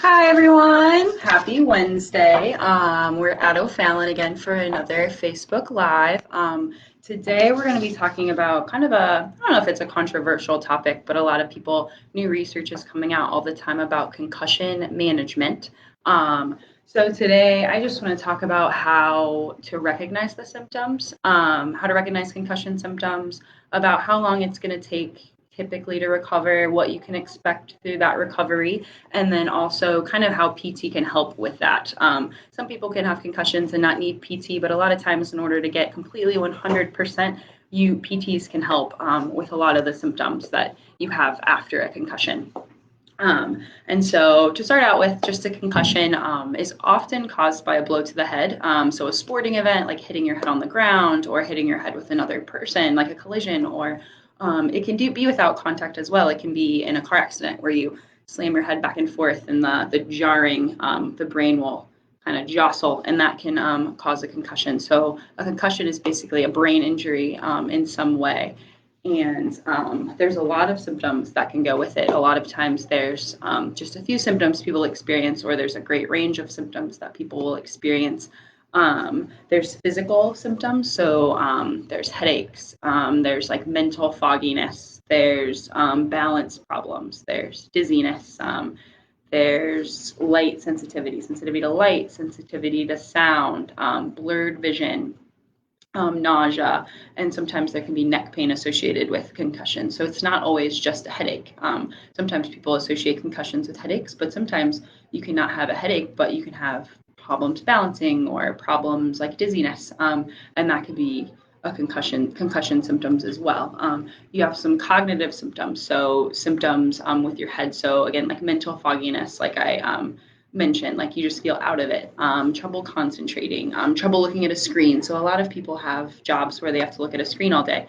Hi everyone, happy Wednesday. We're at O'Fallon again for another Facebook Live. Today we're going to be talking about kind of I don't know if it's a controversial topic, but a lot of people, new research is coming out all the time about concussion management. So today I just want to talk about how to recognize the symptoms, how to recognize concussion symptoms, about how long it's going to take typically to recover, what you can expect through that recovery, and then also kind of how PT can help with that. Some people can have concussions and not need PT, but a lot of times in order to get completely 100%, PTs can help with a lot of the symptoms that you have after a concussion. And so to start out with, just a concussion is often caused by a blow to the head. So a sporting event like hitting your head on the ground or hitting your head with another person, like a collision, or it can be without contact as well. It can be in a car accident where you slam your head back and forth and the jarring, the brain will kind of jostle, and that can cause a concussion. So a concussion is basically a brain injury in some way. And there's a lot of symptoms that can go with it. A lot of times there's just a few symptoms people experience, or there's a great range of symptoms that people will experience. There's physical symptoms, so there's headaches, there's like mental fogginess, there's balance problems, there's dizziness, there's light sensitivity, sensitivity to light, sensitivity to sound, blurred vision, nausea, and sometimes there can be neck pain associated with concussion. So it's not always just a headache. Sometimes people associate concussions with headaches, but sometimes you cannot have a headache, but you can have problems balancing or problems like dizziness, and that could be a concussion symptoms as well. You have some cognitive symptoms, so symptoms with your head. So again, like mental fogginess, like I mentioned, like you just feel out of it, trouble concentrating, trouble looking at a screen. So a lot of people have jobs where they have to look at a screen all day.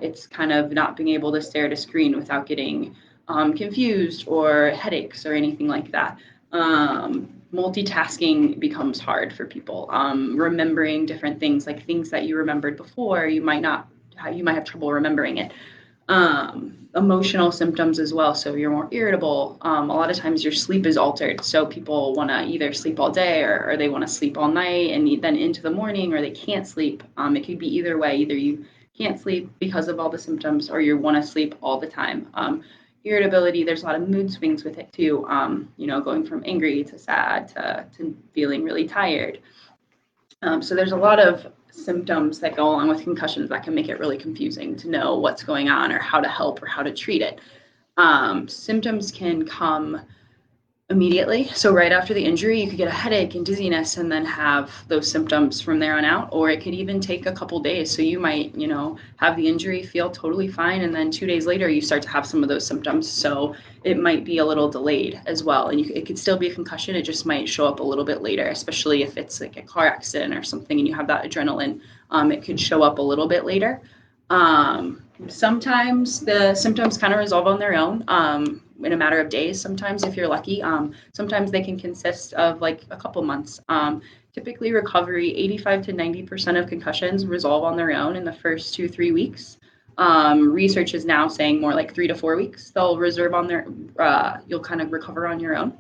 It's kind of not being able to stare at a screen without getting confused or headaches or anything like that. Multitasking becomes hard for people. Remembering different things, like things that you remembered before, you might have trouble remembering it. Emotional symptoms as well. So you're more irritable. A lot of times your sleep is altered. So people want to either sleep all day or they want to sleep all night and then into the morning, or they can't sleep. It could be either way. Either you can't sleep because of all the symptoms, or you want to sleep all the time. Irritability, there's a lot of mood swings with it too. Going from angry to sad to feeling really tired. So there's a lot of symptoms that go along with concussions that can make it really confusing to know what's going on or how to help or how to treat it. Symptoms can come immediately. So right after the injury, you could get a headache and dizziness and then have those symptoms from there on out, or it could even take a couple days. So you might, have the injury, feel totally fine, and then 2 days later you start to have some of those symptoms. So it might be a little delayed as well. And it could still be a concussion. It just might show up a little bit later, especially if it's like a car accident or something and you have that adrenaline. It could show up a little bit later. Sometimes the symptoms kind of resolve on their own in a matter of days. Sometimes, if you're lucky, sometimes they can consist of like a couple months. Typically, recovery, 85 to 90% of concussions resolve on their own in the first 2-3 weeks. Research is now saying more like 3 to 4 weeks. They'll reserve on their, you'll kind of recover on your own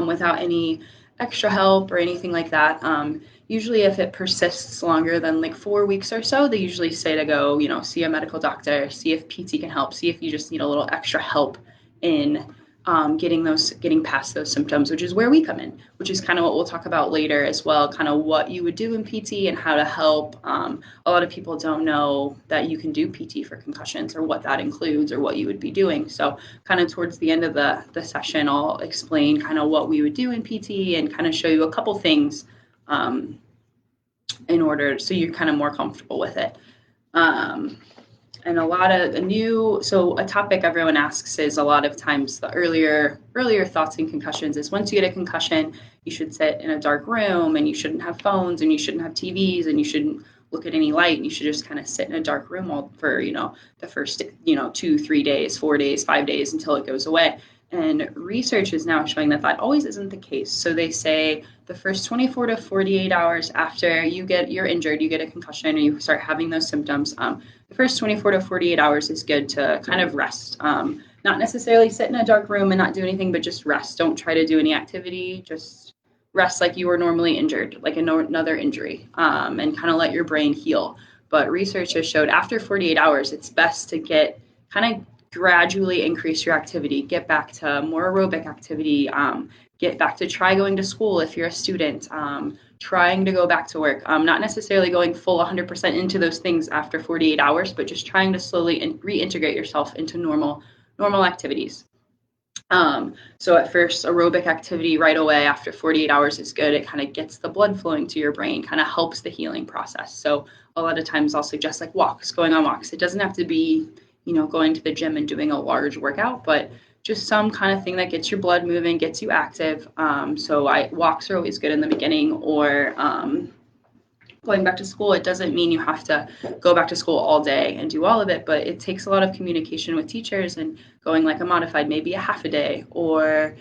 without any extra help or anything like that. Usually if it persists longer than like 4 weeks or so, they usually say to go, see a medical doctor, see if PT can help, see if you just need a little extra help in getting past those symptoms, which is where we come in, which is kind of what we'll talk about later as well, kind of what you would do in PT and how to help. A lot of people don't know that you can do PT for concussions or what that includes or what you would be doing. So kind of towards the end of the session, I'll explain kind of what we would do in PT and kind of show you a couple things in order so you're kind of more comfortable with it. And a topic everyone asks is a lot of times the earlier thoughts in concussions is once you get a concussion, you should sit in a dark room and you shouldn't have phones and you shouldn't have TVs and you shouldn't look at any light. And you should just kind of sit in a dark room for, the first, 2-3 days, 4 days, 5 days until it goes away. And research is now showing that always isn't the case. So they say the first 24 to 48 hours after you're injured, you get a concussion or you start having those symptoms, the first 24 to 48 hours is good to kind of rest. not necessarily sit in a dark room and not do anything, but just rest. Don't try to do any activity. Just rest like you were normally injured, like another injury, and kind of let your brain heal. But research has showed after 48 hours, it's best to get kind of gradually increase your activity, get back to more aerobic activity, get back to try going to school if you're a student, trying to go back to work, not necessarily going full 100% into those things after 48 hours, but just trying to slowly reintegrate yourself into normal activities. So at first, aerobic activity right away after 48 hours is good. It kind of gets the blood flowing to your brain, kind of helps the healing process. So a lot of times I'll suggest like walks, going on walks. It doesn't have to be, going to the gym and doing a large workout, but just some kind of thing that gets your blood moving, gets you active. So walks are always good in the beginning, or going back to school, it doesn't mean you have to go back to school all day and do all of it, but it takes a lot of communication with teachers and going like a modified, maybe a half a day, or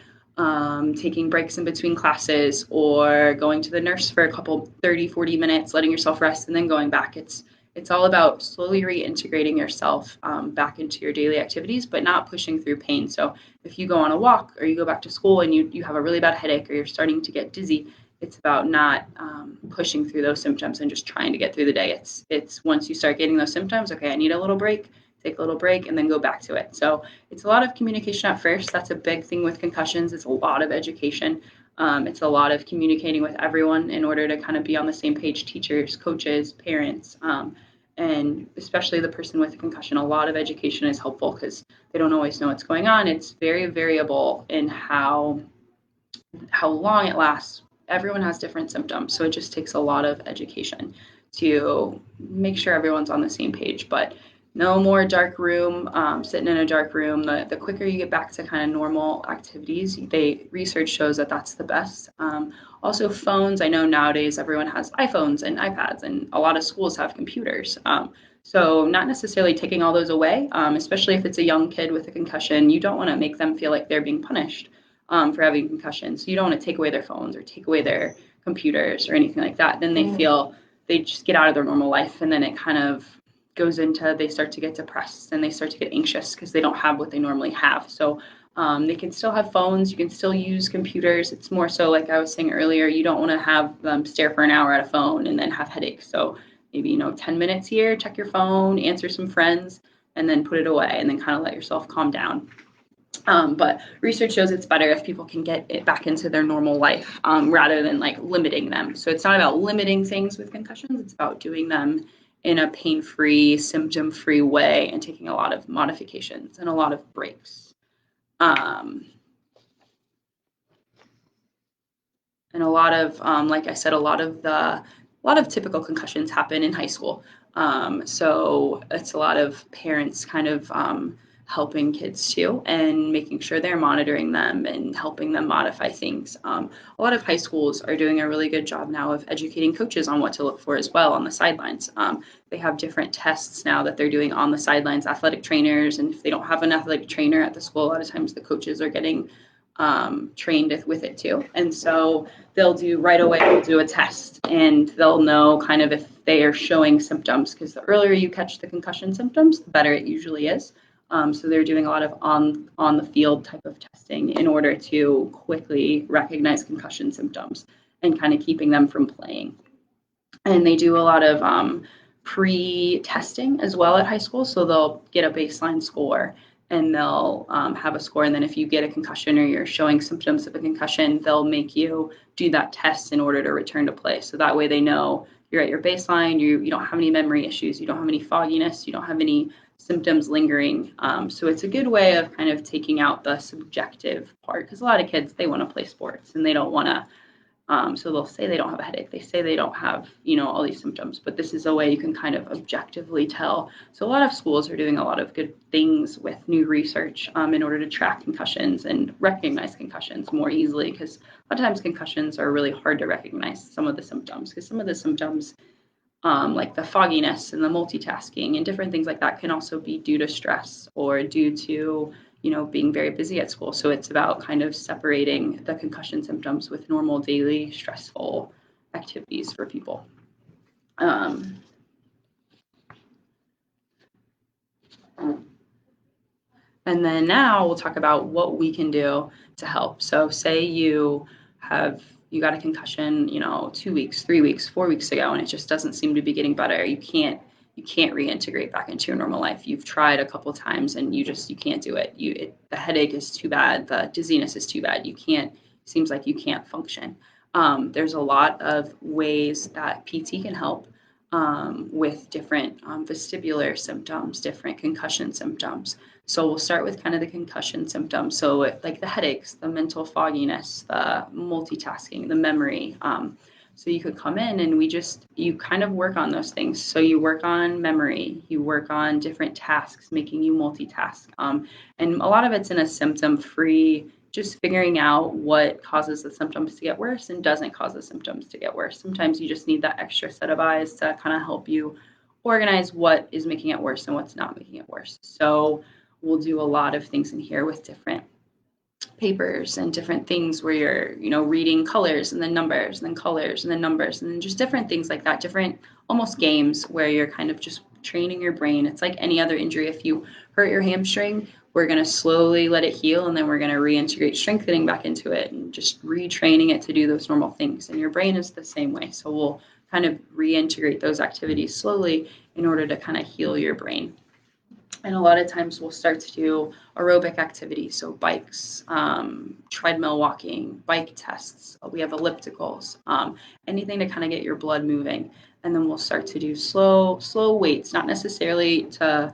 taking breaks in between classes, or going to the nurse for a couple 30, 40 minutes, letting yourself rest, and then going back. It's all about slowly reintegrating yourself back into your daily activities, but not pushing through pain. So if you go on a walk or you go back to school and you have a really bad headache or you're starting to get dizzy, it's about not pushing through those symptoms and just trying to get through the day. It's once you start getting those symptoms, okay, I need a little break, take a little break, and then go back to it. So it's a lot of communication at first. That's a big thing with concussions. It's a lot of education. It's a lot of communicating with everyone in order to kind of be on the same page, teachers, coaches, parents, and especially the person with a concussion. A lot of education is helpful because they don't always know what's going on. It's very variable in how long it lasts. Everyone has different symptoms, so it just takes a lot of education to make sure everyone's on the same page. But no more dark room, sitting in a dark room. The quicker you get back to kind of normal activities, research shows that that's the best. Also, phones. I know nowadays everyone has iPhones and iPads, and a lot of schools have computers. So not necessarily taking all those away, especially if it's a young kid with a concussion. You don't want to make them feel like they're being punished for having concussions. So you don't want to take away their phones or take away their computers or anything like that. Then they just get out of their normal life, and then it kind of goes into, they start to get depressed and they start to get anxious because they don't have what they normally have. So they can still have phones, you can still use computers. It's more so, like I was saying earlier, you don't want to have them stare for an hour at a phone and then have headaches. So maybe 10 minutes here, check your phone, answer some friends, and then put it away, and then kind of let yourself calm down. But research shows it's better if people can get it back into their normal life rather than like limiting them. So it's not about limiting things with concussions. It's about doing them in a pain-free, symptom-free way and taking a lot of modifications and a lot of breaks. And a lot of, like I said, a lot of typical concussions happen in high school. So it's a lot of parents kind of helping kids too and making sure they're monitoring them and helping them modify things. A lot of high schools are doing a really good job now of educating coaches on what to look for as well on the sidelines. They have different tests now that they're doing on the sidelines, athletic trainers, and if they don't have an athletic trainer at the school, a lot of times the coaches are getting trained with it too. And so they'll do a test, and they'll know kind of if they are showing symptoms, because the earlier you catch the concussion symptoms, the better it usually is. So they're doing a lot of on the field type of testing in order to quickly recognize concussion symptoms and kind of keeping them from playing. And they do a lot of pre-testing as well at high school. So they'll get a baseline score and they'll have a score. And then if you get a concussion or you're showing symptoms of a concussion, they'll make you do that test in order to return to play. So that way they know you're at your baseline, you don't have any memory issues, you don't have any fogginess, you don't have any symptoms lingering. So it's a good way of kind of taking out the subjective part, because a lot of kids, they want to play sports and they don't want to. So they'll say they don't have a headache. They say they don't have, all these symptoms, but this is a way you can kind of objectively tell. So a lot of schools are doing a lot of good things with new research in order to track concussions and recognize concussions more easily, because a lot of times concussions are really hard to recognize some of the symptoms, because some of the symptoms like the fogginess and the multitasking and different things like that can also be due to stress or due to being very busy at school. So it's about kind of separating the concussion symptoms with normal daily stressful activities for people. And then now we'll talk about what we can do to help. So say you got a concussion, 2 weeks, 3 weeks, 4 weeks ago, and it just doesn't seem to be getting better. You can't reintegrate back into your normal life. You've tried a couple times and you can't do it. The headache is too bad. The dizziness is too bad. Seems like you can't function. There's a lot of ways that PT can help with different vestibular symptoms, different concussion symptoms. So we'll start with kind of the concussion symptoms. So like the headaches, the mental fogginess, the multitasking, the memory. So you could come in and you kind of work on those things. So you work on memory, you work on different tasks, making you multitask. And a lot of it's in a symptom-free, just figuring out what causes the symptoms to get worse and doesn't cause the symptoms to get worse. Sometimes you just need that extra set of eyes to kind of help you organize what is making it worse and what's not making it worse. So we'll do a lot of things in here with different papers and different things where you're, reading colors and then numbers and then colors and then numbers and then just different things like that, different almost games where you're kind of just training your brain. It's like any other injury. If you hurt your hamstring, we're going to slowly let it heal and then we're going to reintegrate strengthening back into it and just retraining it to do those normal things. And your brain is the same way. So we'll kind of reintegrate those activities slowly in order to kind of heal your brain. And a lot of times we'll start to do aerobic activities, so bikes, treadmill walking, bike tests. We have ellipticals, anything to kind of get your blood moving. And then we'll start to do slow weights, not necessarily to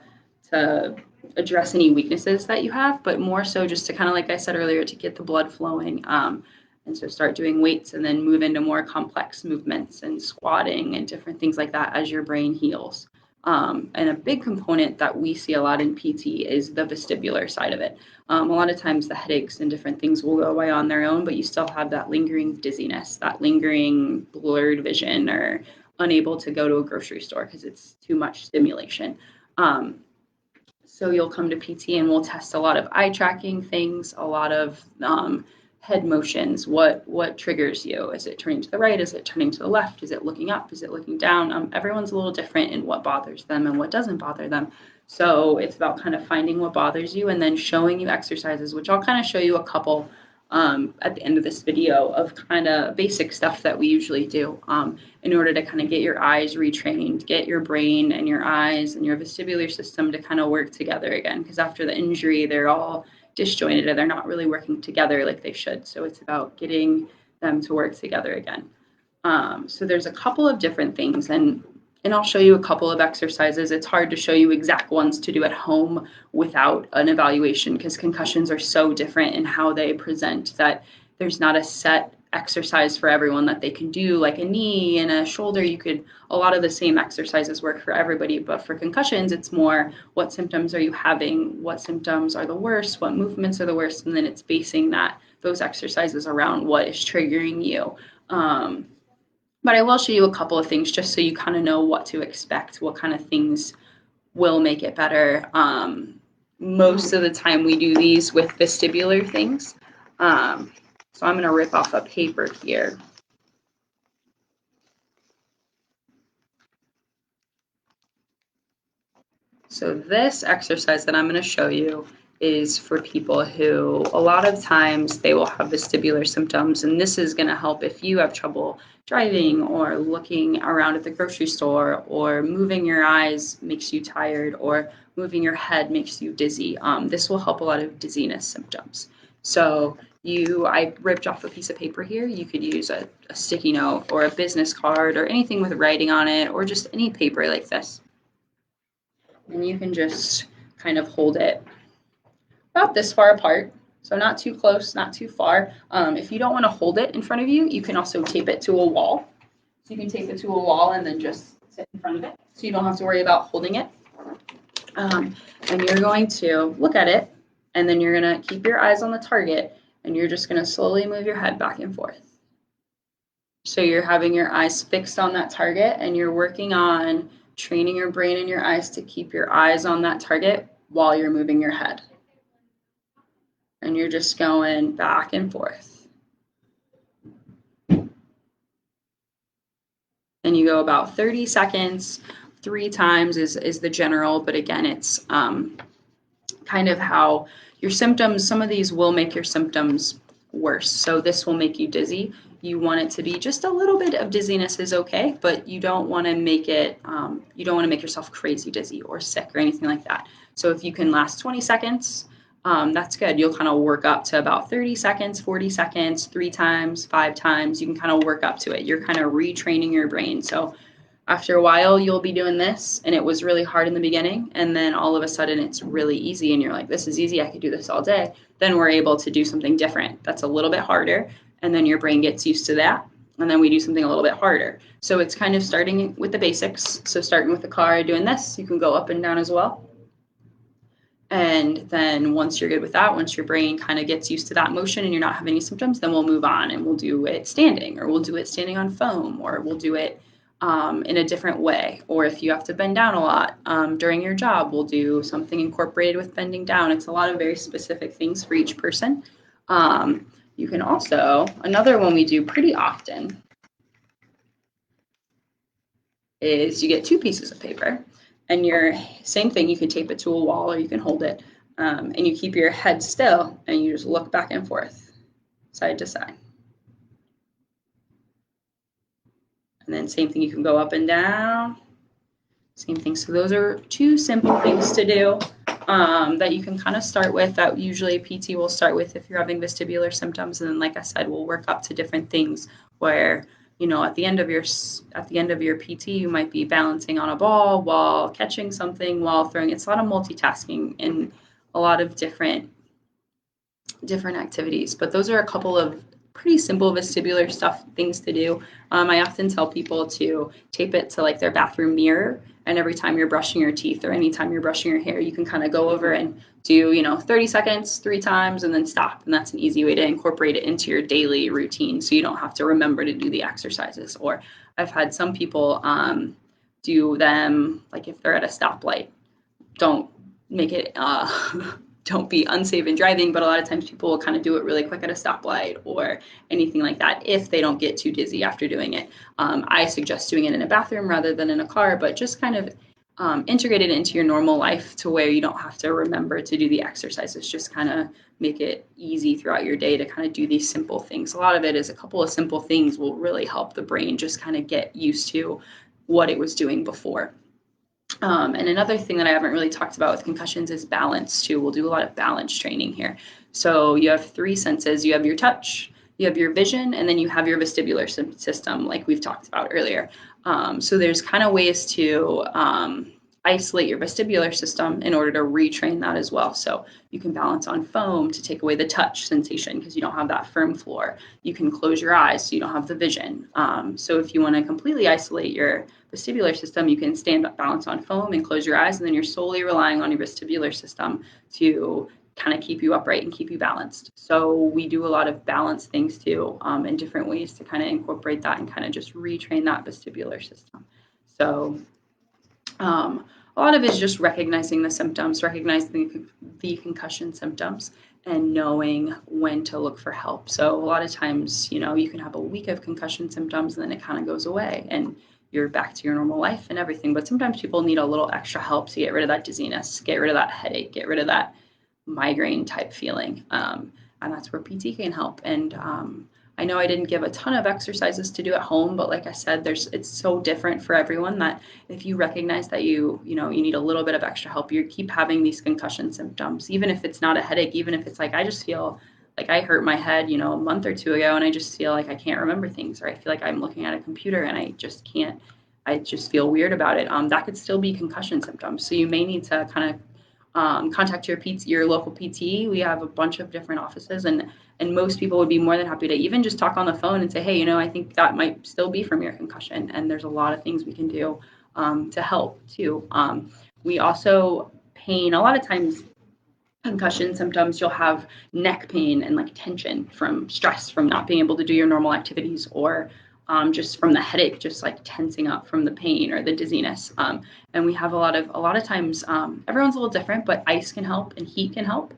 address any weaknesses that you have, but more so just to kind of, like I said earlier, to get the blood flowing. And so start doing weights and then move into more complex movements and squatting and different things like that as your brain heals. And a big component that we see a lot in PT is the vestibular side of it. A lot of times the headaches and different things will go away on their own, but you still have that lingering dizziness, that lingering blurred vision, or unable to go to a grocery store because it's too much stimulation. So you'll come to PT and we'll test a lot of eye tracking things, a lot of head motions. What triggers you? Is it turning to the right? Is it turning to the left? Is it looking up? Is it looking down? Everyone's a little different in what bothers them and what doesn't bother them. So it's about kind of finding what bothers you and then showing you exercises, which I'll kind of show you a couple at the end of this video of kind of basic stuff that we usually do in order to kind of get your eyes retrained, get your brain and your eyes and your vestibular system to kind of work together again. Because after the injury, they're all disjointed and they're not really working together like they should. So it's about getting them to work together again. So there's a couple of different things and I'll show you a couple of exercises. It's hard to show you exact ones to do at home without an evaluation because concussions are so different in how they present that there's not a set exercise for everyone that they can do. Like a knee and a shoulder, a lot of the same exercises work for everybody, but for concussions, it's more what symptoms are you having, what symptoms are the worst, what movements are the worst, and then it's basing those exercises around what is triggering you. But I will show you a couple of things just so you kind of know what to expect, what kind of things will make it better. Most of the time we do these with vestibular things. So I'm going to rip off a paper here. So this exercise that I'm going to show you is for people who a lot of times they will have vestibular symptoms, and this is going to help if you have trouble driving or looking around at the grocery store, or moving your eyes makes you tired, or moving your head makes you dizzy. This will help a lot of dizziness symptoms. So I ripped off a piece of paper here. You could use a sticky note or a business card or anything with writing on it, or just any paper like this. And you can just kind of hold it about this far apart, so not too close, not too far. If you don't want to hold it in front of you, you can also tape it to a wall. So you can tape it to a wall and then just sit in front of it, so you don't have to worry about holding it. And you're going to look at it, and then you're going to keep your eyes on the target, and you're just going to slowly move your head back and forth. So you're having your eyes fixed on that target, and you're working on training your brain and your eyes to keep your eyes on that target while you're moving your head. And you're just going back and forth. And you go about 30 seconds, 3 times is the general, but again, it's kind of how your symptoms, some of these will make your symptoms worse. So this will make you dizzy. You want it to be just a little bit of dizziness is okay, but you don't want to make it, you don't want to make yourself crazy dizzy or sick or anything like that. So if you can last 20 seconds, that's good. You'll kind of work up to about 30 seconds, 40 seconds, 3 times, 5 times. You can kind of work up to it. You're kind of retraining your brain. So after a while, you'll be doing this, and it was really hard in the beginning, and then all of a sudden it's really easy, and you're like, this is easy, I could do this all day. Then we're able to do something different that's a little bit harder, and then your brain gets used to that, and then we do something a little bit harder. So it's kind of starting with the basics. So starting with the car, doing this, you can go up and down as well. And then once you're good with that, once your brain kind of gets used to that motion and you're not having any symptoms, then we'll move on and we'll do it standing, or we'll do it standing on foam, or we'll do it in a different way. Or if you have to bend down a lot during your job, we'll do something incorporated with bending down. It's a lot of very specific things for each person. You can also, another one we do pretty often is you get 2 pieces of paper, and your same thing, you can tape it to a wall or you can hold it, and you keep your head still and you just look back and forth, side to side. And then same thing, you can go up and down, same thing. So those are 2 simple things to do that you can kind of start with, that usually PT will start with if you're having vestibular symptoms. And then, like I said, we'll work up to different things where, you know, at the end of your PT, you might be balancing on a ball while catching something, while throwing. It's a lot of multitasking and a lot of different activities. But those are a couple of pretty simple vestibular things to do. I often tell people to tape it to like their bathroom mirror, and every time you're brushing your teeth or anytime you're brushing your hair, you can kind of go over and do, 30 seconds 3 times and then stop. And that's an easy way to incorporate it into your daily routine, so you don't have to remember to do the exercises. Or I've had some people do them like if they're at a stoplight. Don't make it don't be unsafe in driving, but a lot of times people will kind of do it really quick at a stoplight or anything like that if they don't get too dizzy after doing it. I suggest doing it in a bathroom rather than in a car, but just kind of integrate it into your normal life to where you don't have to remember to do the exercises. Just kind of make it easy throughout your day to kind of do these simple things. A lot of it is a couple of simple things will really help the brain just kind of get used to what it was doing before. And another thing that I haven't really talked about with concussions is balance too. We'll do a lot of balance training here. So you have 3 senses. You have your touch, you have your vision, and then you have your vestibular system, like we've talked about earlier. So there's kind of ways to isolate your vestibular system in order to retrain that as well. So you can balance on foam to take away the touch sensation because you don't have that firm floor. You can close your eyes so you don't have the vision. So if you want to completely isolate your vestibular system, you can stand up, balance on foam, and close your eyes, and then you're solely relying on your vestibular system to kind of keep you upright and keep you balanced. So we do a lot of balance things too, in different ways to kind of incorporate that and kind of just retrain that vestibular system. So a lot of it is just recognizing the symptoms, recognizing the concussion symptoms, and knowing when to look for help. So a lot of times, you can have a week of concussion symptoms and then it kind of goes away and you're back to your normal life and everything. But sometimes people need a little extra help to get rid of that dizziness, get rid of that headache, get rid of that migraine type feeling. And that's where PT can help. And I know I didn't give a ton of exercises to do at home, but like I said, it's so different for everyone that if you recognize that you need a little bit of extra help, you keep having these concussion symptoms, even if it's not a headache, even if it's like, I just feel like I hurt my head, a month or 2 ago, and I just feel like I can't remember things, or I feel like I'm looking at a computer and I just feel weird about it. That could still be concussion symptoms. So you may need to kind of contact your local PT. We have a bunch of different offices, and most people would be more than happy to even just talk on the phone and say, hey, I think that might still be from your concussion. And there's a lot of things we can do to help too. We also pain, a lot of times concussion symptoms, you'll have neck pain and like tension from stress, from not being able to do your normal activities, or just from the headache, just like tensing up from the pain or the dizziness. And we have a lot of times, everyone's a little different, but ice can help and heat can help.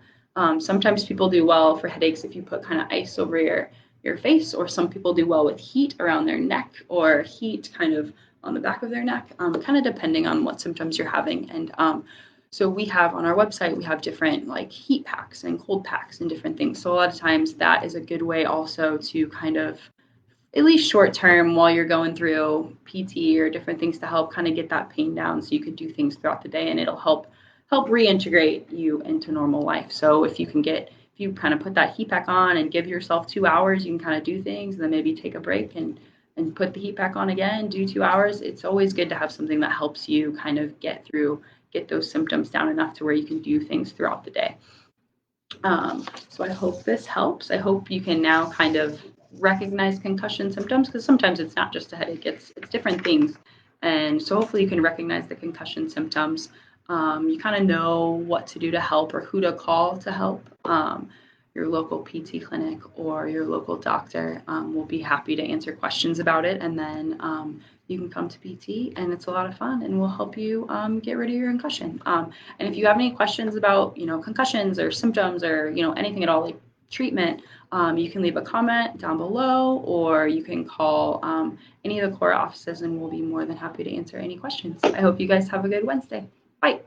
Sometimes people do well for headaches if you put kind of ice over your face, or some people do well with heat around their neck or heat kind of on the back of their neck, kind of depending on what symptoms you're having. And So we have on our website, we have different like heat packs and cold packs and different things. So a lot of times that is a good way also to kind of, at least short term, while you're going through PT or different things, to help kind of get that pain down so you can do things throughout the day, and it'll help reintegrate you into normal life. So if you kind of put that heat pack on and give yourself 2 hours, you can kind of do things, and then maybe take a break and put the heat pack on again, do 2 hours. It's always good to have something that helps you kind of get those symptoms down enough to where you can do things throughout the day. So I hope this helps. I hope you can now kind of recognize concussion symptoms, because sometimes it's not just a headache, it's different things. And so hopefully you can recognize the concussion symptoms. You kind of know what to do to help or who to call to help. Your local PT clinic or your local doctor will be happy to answer questions about it. And then you can come to PT, and it's a lot of fun, and we'll help you get rid of your concussion. And if you have any questions about, concussions or symptoms or, anything at all, like treatment, you can leave a comment down below, or you can call any of the CORA offices, and we'll be more than happy to answer any questions. I hope you guys have a good Wednesday. Bye.